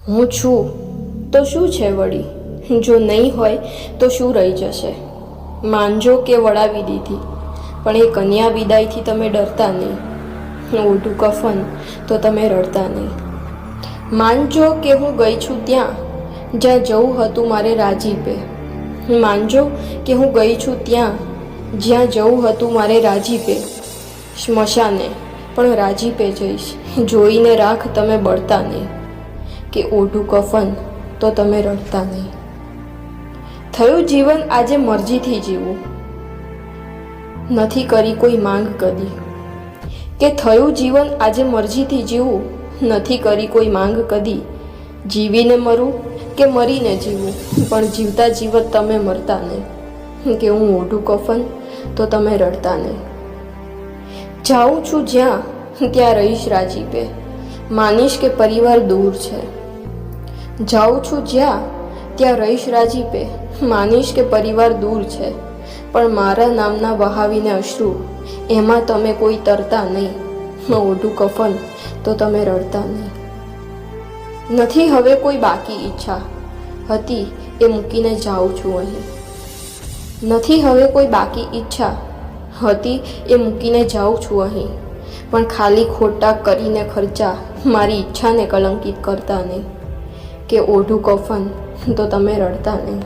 હું છું તો શું છે વળી, જો નહીં હોય તો શું રહી જશે? માનજો કે વળાવી દીધી, પણ એ કન્યા વિદાયથી તમે ડરતા નહીં. ઓઢું કફન તો તમે રડતા નહીં. માનજો કે હું ગઈ છું ત્યાં જ્યાં જવું હતું મારે રાજીપે. માનજો કે હું ગઈ છું ત્યાં જ્યાં જવું હતું મારે રાજીપે. સ્મશાને પણ રાજીપે જઈશ, જોઈને રાખ તમે બળતા નહીં. કે ઓઢું કફન તો તમે રડતા નહીં. થયું જીવન આજે મરજીથી જીવું, નથી કરી કોઈ માંગ કદી. કે થયું જીવન આજે મરજીથી જીવું, નથી કરી કોઈ માંગ કદી. જીવીને મરું કે મરીને જીવું, પણ જીવતા જીવત તમે મરતા નહીં. કે હું ઓઢું કફન તો તમે રડતા નહીં. જાઉં છું જ્યાં ત્યાં રહીશ રાજીપે, માનીશ કે પરિવાર દૂર છે. જાઉં છું જ્યાં ત્યાં રહીશ રાજીપે, માનીશ કે પરિવાર દૂર છે. પણ મારા નામના વહાવીને અશ્રુ, એમાં તમે કોઈ તરતા નહીં. ઓઢું કફન તો તમે રડતા નહીં. નથી હવે કોઈ બાકી ઈચ્છા, હતી એ મૂકીને જાઉં છું અહીં. નથી હવે કોઈ બાકી ઈચ્છા, હતી એ મૂકીને જાઉં છું અહીં. પણ ખાલી ખોટા કરીને ખર્ચા મારી ઈચ્છાને કલંકિત કરતા નહીં. કે ઓઢું કફન તો તમે રડતા નહીં.